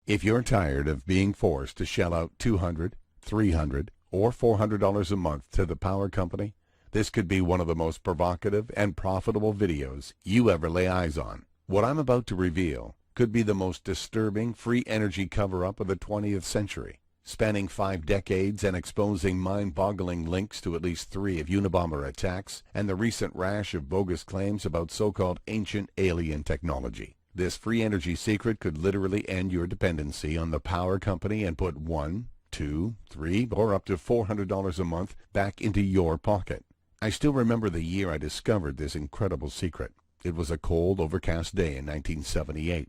If you're tired of being forced to shell out $200, $300, or $400 a month to the power company, this could be one of the most provocative and profitable videos you ever lay eyes on. What I'm about to reveal could be the most disturbing free energy cover-up of the 20th century, spanning 5 decades and exposing mind-boggling links to at least 3 of Unabomber attacks and the recent rash of bogus claims about so-called ancient alien technology. This free energy secret could literally end your dependency on the power company and put $1, $2, $3, or up to $400 a month back into your pocket. I still remember the year I discovered this incredible secret. It was a cold, overcast day in 1978.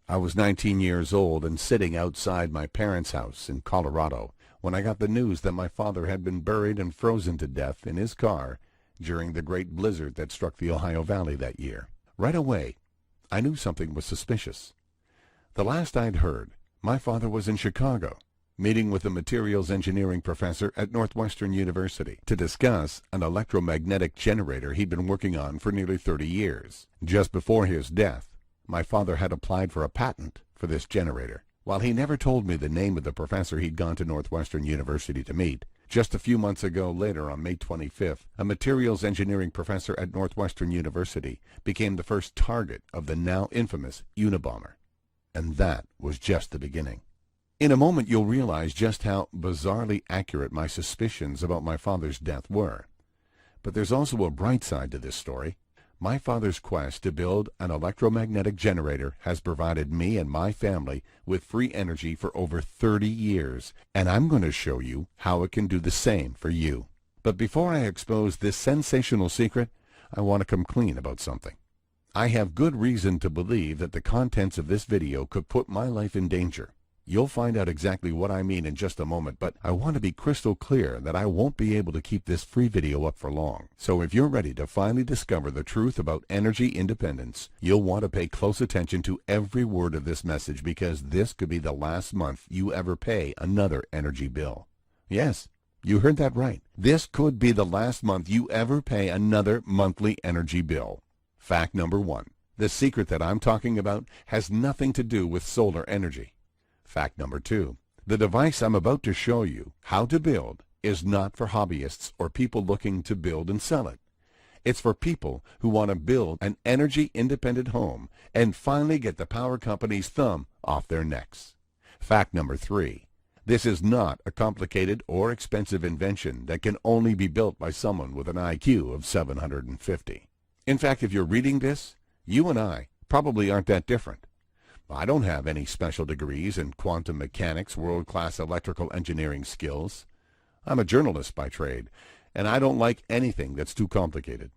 I was 19 years old and sitting outside my parents' house in Colorado when I got the news that my father had been buried and frozen to death in his car during the great blizzard that struck the Ohio Valley that year. Right away, I knew something was suspicious. The last I'd heard, my father was in Chicago, meeting with a materials engineering professor at Northwestern University to discuss an electromagnetic generator he'd been working on for nearly 30 years. Just before his death, my father had applied for a patent for this generator. While he never told me the name of the professor he'd gone to Northwestern University to meet, just a few months ago later on May 25th, a materials engineering professor at Northwestern University became the first target of the now infamous Unabomber. And that was just the beginning. In a moment you'll realize just how bizarrely accurate my suspicions about my father's death were. But there's also a bright side to this story. My father's quest to build an electromagnetic generator has provided me and my family with free energy for over 30 years, and I'm going to show you how it can do the same for you. But before I expose this sensational secret, I want to come clean about something. I have good reason to believe that the contents of this video could put my life in danger. You'll find out exactly what I mean in just a moment, but I want to be crystal clear that I won't be able to keep this free video up for long. So if you're ready to finally discover the truth about energy independence, you'll want to pay close attention to every word of this message, because this could be the last month you ever pay another energy bill. Yes, you heard that right. This could be the last month you ever pay another monthly energy bill. Fact number 1. The secret that I'm talking about has nothing to do with solar energy. Fact number 2. The device I'm about to show you how to build is not for hobbyists or people looking to build and sell it. It's for people who want to build an energy-independent home and finally get the power company's thumb off their necks. Fact number 3. This is not a complicated or expensive invention that can only be built by someone with an IQ of 750. In fact, if you're reading this, you and I probably aren't that different. I don't have any special degrees in quantum mechanics, world-class electrical engineering skills. I'm a journalist by trade, and I don't like anything that's too complicated.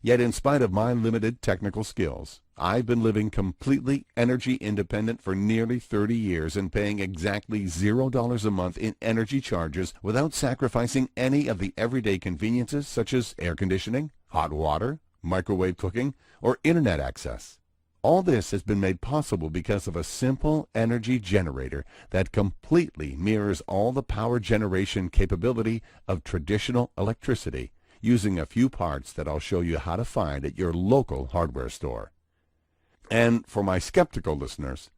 Yet in spite of my limited technical skills, I've been living completely energy independent for nearly 30 years and paying exactly $0 a month in energy charges without sacrificing any of the everyday conveniences such as air conditioning, hot water, microwave cooking, or internet access. All this has been made possible because of a simple energy generator that completely mirrors all the power generation capability of traditional electricity, using a few parts that I'll show you how to find at your local hardware store. And for my skeptical listeners,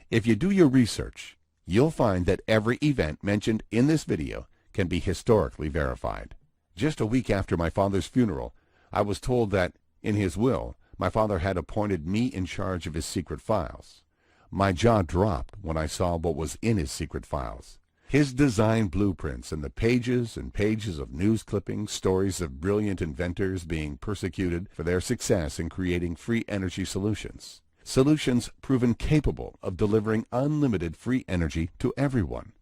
if you do your research, you'll find that every event mentioned in this video can be historically verified. Just a week after my father's funeral, I was told that, in his will, my father had appointed me in charge of his secret files. My jaw dropped when I saw what was in his secret files. His design blueprints and the pages and pages of news clippings, stories of brilliant inventors being persecuted for their success in creating free energy solutions. Solutions proven capable of delivering unlimited free energy to everyone.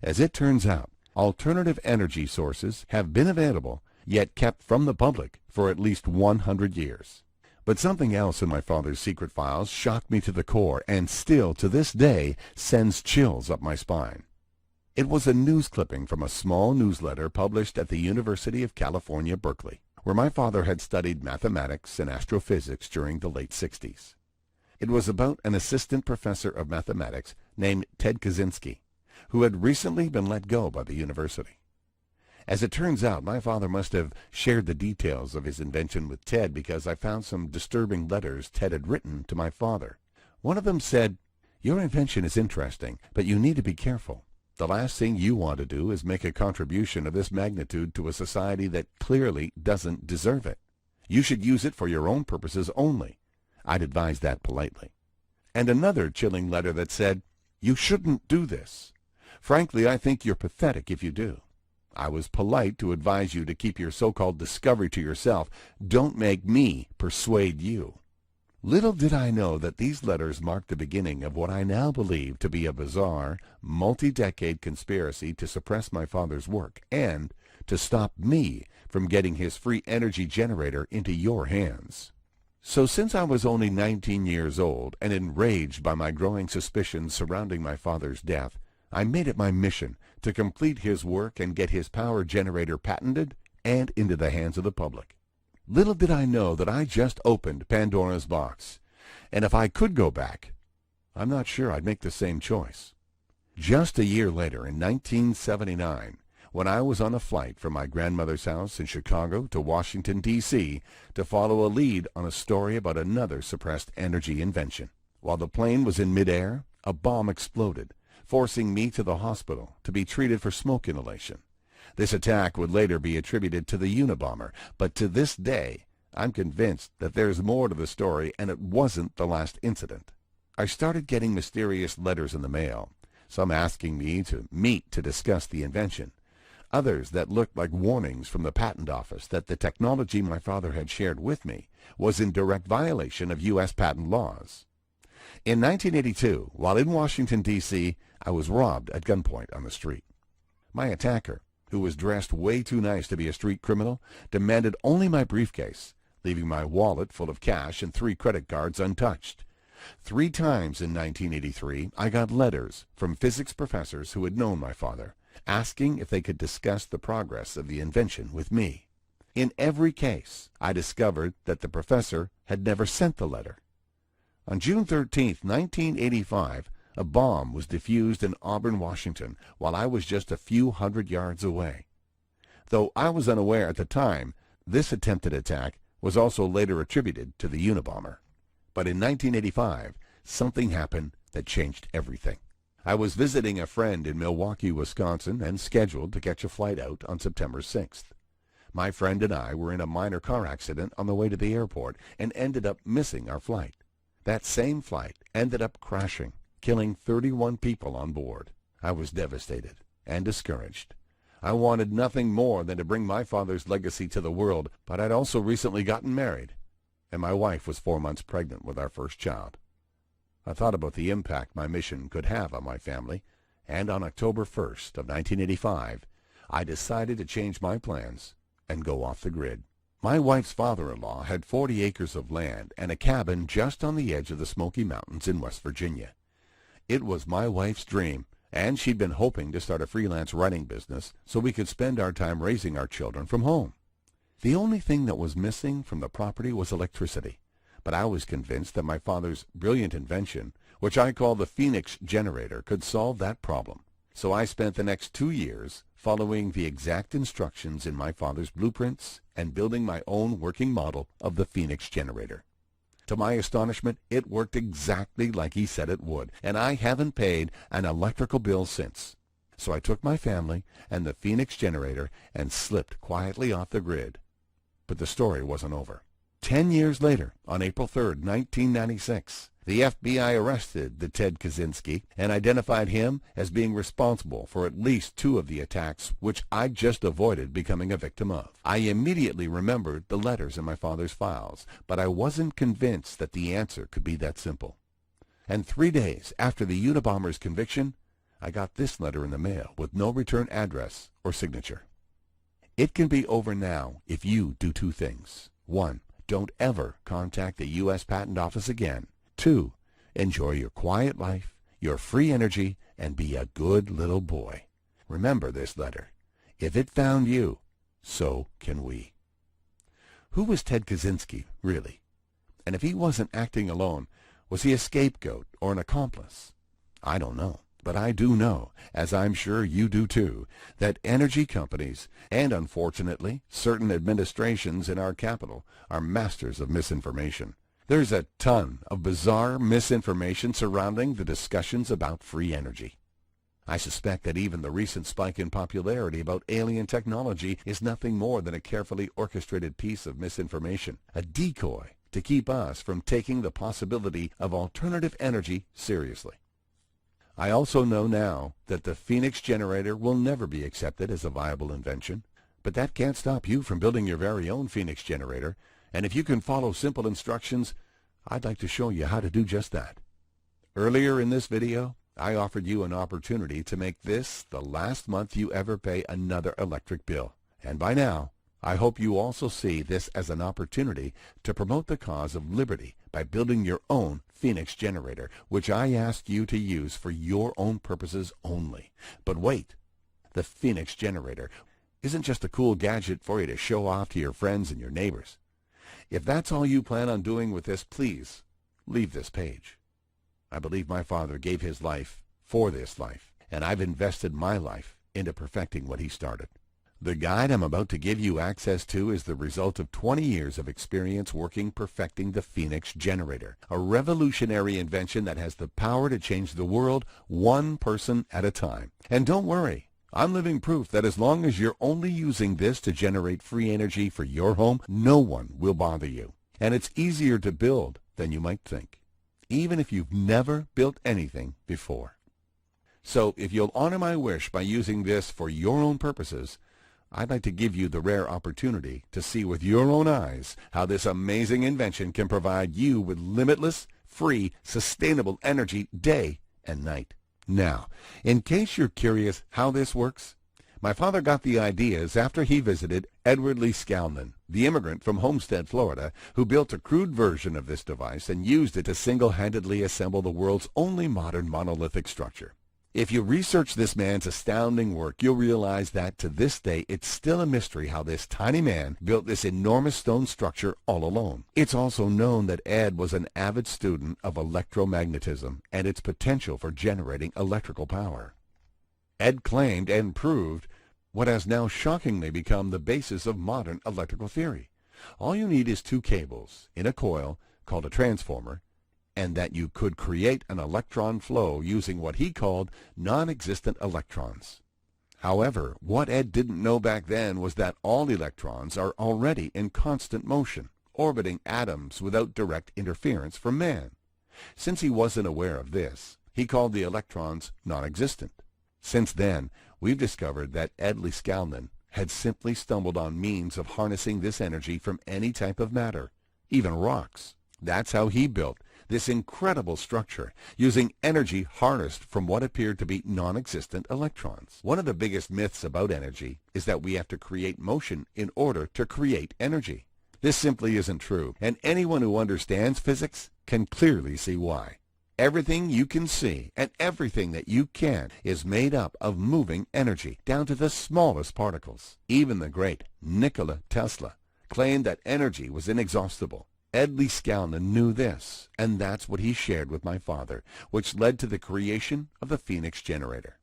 As it turns out, alternative energy sources have been available, yet kept from the public for at least 100 years. But something else in my father's secret files shocked me to the core and still to this day sends chills up my spine. It was a news clipping from a small newsletter published at the University of California, Berkeley, where my father had studied mathematics and astrophysics during the late 60s. It was about an assistant professor of mathematics named Ted Kaczynski, who had recently been let go by the university. As it turns out, my father must have shared the details of his invention with Ted because I found some disturbing letters Ted had written to my father. One of them said, Your invention is interesting, but you need to be careful. The last thing you want to do is make a contribution of this magnitude to a society that clearly doesn't deserve it. You should use it for your own purposes only. I'd advise that politely. And another chilling letter that said, "You shouldn't do this. Frankly, I think you're pathetic if you do. I was polite to advise you to keep your so-called discovery to yourself. Don't make me persuade you." Little did I know that these letters marked the beginning of what I now believe to be a bizarre, multi-decade conspiracy to suppress my father's work and to stop me from getting his free energy generator into your hands. So since I was only 19 years old and enraged by my growing suspicions surrounding my father's death, I made it my mission to complete his work and get his power generator patented and into the hands of the public. Little did I know that I just opened Pandora's box, and if I could go back, I'm not sure I'd make the same choice. Just a year later, in 1979, when I was on a flight from my grandmother's house in Chicago to Washington, D.C., to follow a lead on a story about another suppressed energy invention. While the plane was in midair, a bomb exploded, forcing me to the hospital to be treated for smoke inhalation. This attack would later be attributed to the Unabomber, but to this day, I'm convinced that there's more to the story and it wasn't the last incident. I started getting mysterious letters in the mail, some asking me to meet to discuss the invention, others that looked like warnings from the patent office that the technology my father had shared with me was in direct violation of U.S. patent laws. In 1982, while in Washington, D.C., I was robbed at gunpoint on the street. My attacker, who was dressed way too nice to be a street criminal, demanded only my briefcase, leaving my wallet full of cash and 3 credit cards untouched. 3 times in 1983, I got letters from physics professors who had known my father, asking if they could discuss the progress of the invention with me. In every case, I discovered that the professor had never sent the letter. On June 13, 1985, a bomb was defused in Auburn, Washington, while I was just a few hundred yards away. Though I was unaware at the time, this attempted attack was also later attributed to the Unabomber. But in 1985, something happened that changed everything. I was visiting a friend in Milwaukee, Wisconsin, and scheduled to catch a flight out on September 6th. My friend and I were in a minor car accident on the way to the airport and ended up missing our flight. That same flight ended up crashing, killing 31 people on board. I was devastated and discouraged. I wanted nothing more than to bring my father's legacy to the world, but I'd also recently gotten married, and my wife was 4 months pregnant with our first child. I thought about the impact my mission could have on my family, and on October 1st of 1985, I decided to change my plans and go off the grid. My wife's father-in-law had 40 acres of land and a cabin just on the edge of the Smoky Mountains in West Virginia. It was my wife's dream, and she'd been hoping to start a freelance writing business so we could spend our time raising our children from home. The only thing that was missing from the property was electricity, but I was convinced that my father's brilliant invention, which I call the Phoenix generator, could solve that problem. So I spent the next 2 years following the exact instructions in my father's blueprints and building my own working model of the Phoenix generator. To my astonishment, it worked exactly like he said it would, and I haven't paid an electrical bill since. So I took my family and the Phoenix generator and slipped quietly off the grid. But the story wasn't over. 10 years later, on April 3rd, 1996, the FBI arrested the Ted Kaczynski and identified him as being responsible for at least 2 of the attacks which I just avoided becoming a victim of. I immediately remembered the letters in my father's files, but I wasn't convinced that the answer could be that simple. And 3 days after the Unabomber's conviction, I got this letter in the mail with no return address or signature. It can be over now if you do 2 things. 1. Don't ever contact the U.S. Patent Office again. 2. Enjoy your quiet life, your free energy, and be a good little boy. Remember this letter. If it found you, so can we. Who was Ted Kaczynski, really? And if he wasn't acting alone, was he a scapegoat or an accomplice? I don't know. But I do know, as I'm sure you do too, that energy companies, and unfortunately certain administrations in our capital, are masters of misinformation. There's a ton of bizarre misinformation surrounding the discussions about free energy. I suspect that even the recent spike in popularity about alien technology is nothing more than a carefully orchestrated piece of misinformation, a decoy to keep us from taking the possibility of alternative energy seriously. I also know now that the Phoenix generator will never be accepted as a viable invention, but that can't stop you from building your very own Phoenix generator, and if you can follow simple instructions, I'd like to show you how to do just that. Earlier in this video, I offered you an opportunity to make this the last month you ever pay another electric bill. And by now, I hope you also see this as an opportunity to promote the cause of liberty by building your own Phoenix generator, which I asked you to use for your own purposes only. But wait, the Phoenix generator isn't just a cool gadget for you to show off to your friends and your neighbors. If that's all you plan on doing with this, please leave this page. I believe my father gave his life for this life, and I've invested my life into perfecting what he started. The guide I'm about to give you access to is the result of 20 years of experience working perfecting the Phoenix generator, a revolutionary invention that has the power to change the world one person at a time. And don't worry, I'm living proof that as long as you're only using this to generate free energy for your home, no one will bother you. And it's easier to build than you might think, even if you've never built anything before. So if you'll honor my wish by using this for your own purposes, I'd like to give you the rare opportunity to see with your own eyes how this amazing invention can provide you with limitless, free, sustainable energy day and night. Now, in case you're curious how this works, my father got the ideas after he visited Edward Lee Skalman, the immigrant from Homestead, Florida, who built a crude version of this device and used it to single-handedly assemble the world's only modern monolithic structure. If you research this man's astounding work, you'll realize that to this day it's still a mystery how this tiny man built this enormous stone structure all alone. It's also known that Ed was an avid student of electromagnetism and its potential for generating electrical power. Ed claimed and proved what has now shockingly become the basis of modern electrical theory. All you need is two cables in a coil called a transformer, and that you could create an electron flow using what he called non-existent electrons. However, what Ed didn't know back then was that all electrons are already in constant motion, orbiting atoms without direct interference from man. Since he wasn't aware of this, he called the electrons non-existent. Since then, we've discovered that Ed Lee Skalman had simply stumbled on means of harnessing this energy from any type of matter, even rocks. That's how he built this incredible structure, using energy harnessed from what appeared to be non-existent electrons. One of the biggest myths about energy is that we have to create motion in order to create energy. This simply isn't true, and anyone who understands physics can clearly see why. Everything you can see and everything that you can is made up of moving energy, down to the smallest particles. Even the great Nikola Tesla claimed that energy was inexhaustible. Ed Lee Skalman knew this, and that's what he shared with my father, which led to the creation of the Phoenix generator.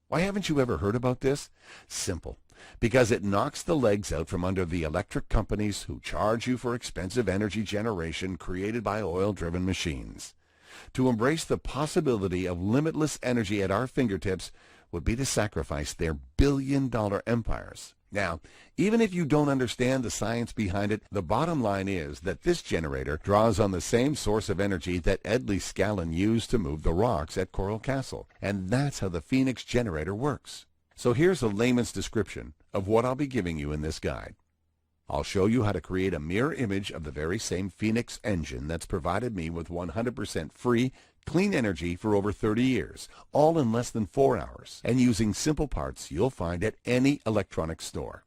Why haven't you ever heard about this? Simple. Because it knocks the legs out from under the electric companies who charge you for expensive energy generation created by oil-driven machines. To embrace the possibility of limitless energy at our fingertips would be to sacrifice their billion-dollar empires. Now, even if you don't understand the science behind it, the bottom line is that this generator draws on the same source of energy that Ed Lee Skalman used to move the rocks at Coral Castle, and that's how the Phoenix generator works. So here's a layman's description of what I'll be giving you in this guide. I'll show you how to create a mirror image of the very same Phoenix engine that's provided me with 100% free, clean energy for over 30 years, all in less than 4 hours, and using simple parts you'll find at any electronics store.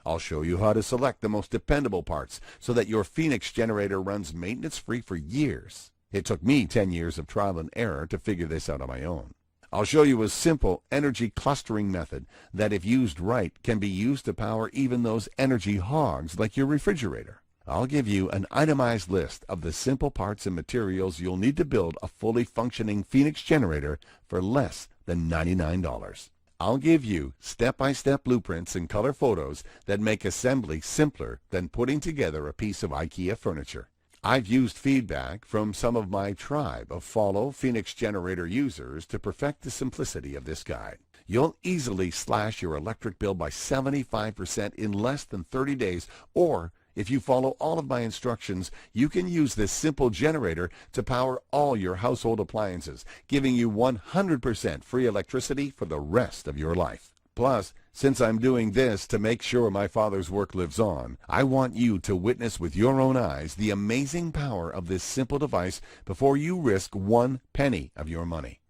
I'll show you how to select the most dependable parts so that your Phoenix generator runs maintenance-free for years. It took me 10 years of trial and error to figure this out on my own. I'll show you a simple energy clustering method that, if used right, can be used to power even those energy hogs like your refrigerator. I'll give you an itemized list of the simple parts and materials you'll need to build a fully functioning Phoenix generator for less than $99. I'll give you step-by-step blueprints and color photos that make assembly simpler than putting together a piece of IKEA furniture. I've used feedback from some of my tribe of Follow Phoenix Generator users to perfect the simplicity of this guide. You'll easily slash your electric bill by 75% in less than 30 days, or if you follow all of my instructions, you can use this simple generator to power all your household appliances, giving you 100% free electricity for the rest of your life. Plus, since I'm doing this to make sure my Father's work lives on, I want you to witness with your own eyes the amazing power of this simple device before you risk 1 penny of your money.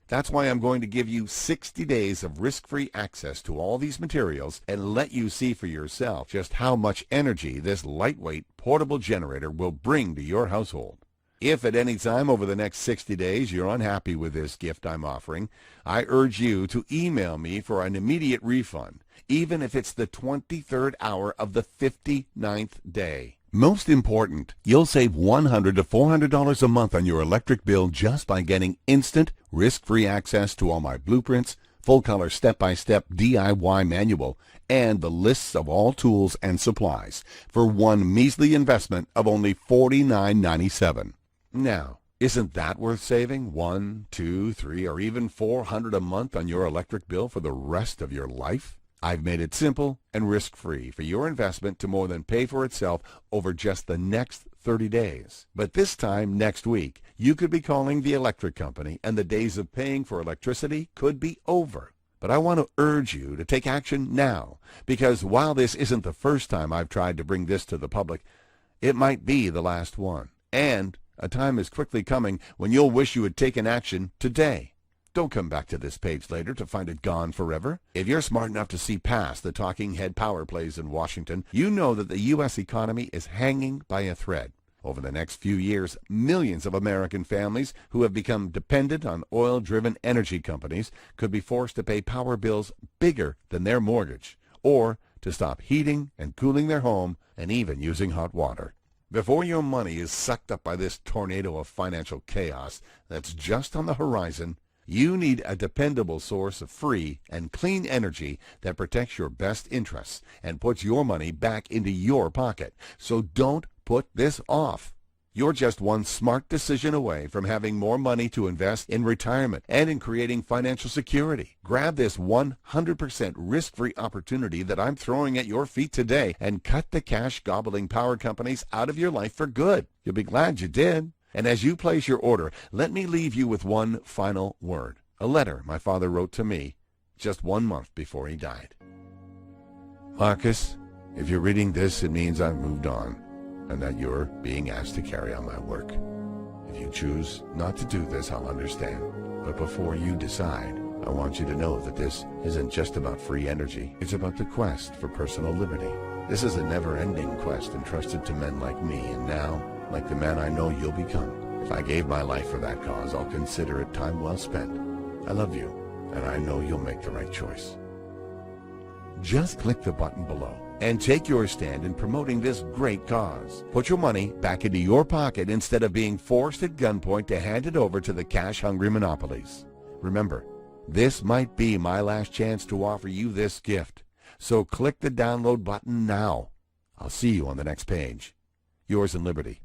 That's why I'm going to give you 60 days of risk-free access to all these materials and let you see for yourself just how much energy this lightweight portable generator will bring to your household. If at any time over the next 60 days you're unhappy with this gift I'm offering, I urge you to email me for an immediate refund, even if it's the 23rd hour of the 59th day. Most important, you'll save $100 to $400 a month on your electric bill just by getting instant, risk-free access to all my blueprints, full-color step-by-step DIY manual, and the lists of all tools and supplies for one measly investment of only $49.97. Now, isn't that worth saving $100, $200, $300, or even $400 a month on your electric bill for the rest of your life? I've made it simple and risk-free for your investment to more than pay for itself over just the next 30 days. But this time next week, you could be calling the electric company and the days of paying for electricity could be over. But I want to urge you to take action now, because while this isn't the first time I've tried to bring this to the public, it might be the last one. And a time is quickly coming when you'll wish you had taken action today. Don't come back to this page later to find it gone forever. If you're smart enough to see past the talking head power plays in Washington, you know that the U.S. economy is hanging by a thread. Over the next few years, millions of American families who have become dependent on oil-driven energy companies could be forced to pay power bills bigger than their mortgage, or to stop heating and cooling their home and even using hot water. Before your money is sucked up by this tornado of financial chaos that's just on the horizon, you need a dependable source of free and clean energy that protects your best interests and puts your money back into your pocket. So don't put this off. You're just one smart decision away from having more money to invest in retirement and in creating financial security. Grab this 100% risk-free opportunity that I'm throwing at your feet today and cut the cash-gobbling power companies out of your life for good. You'll be glad you did. And as you place your order, let me leave you with one final word. A letter my father wrote to me just 1 month before he died. Marcus, if you're reading this, it means I've moved on and that you're being asked to carry on my work. If you choose not to do this, I'll understand. But before you decide, I want you to know that this isn't just about free energy. It's about the quest for personal liberty. This is a never-ending quest entrusted to men like me, and now, like the man I know you'll become. If I gave my life for that cause, I'll consider it time well spent. I love you, and I know you'll make the right choice. Just click the button below and take your stand in promoting this great cause. Put your money back into your pocket instead of being forced at gunpoint to hand it over to the cash-hungry monopolies. Remember, this might be my last chance to offer you this gift. So click the download button now. I'll see you on the next page. Yours in liberty,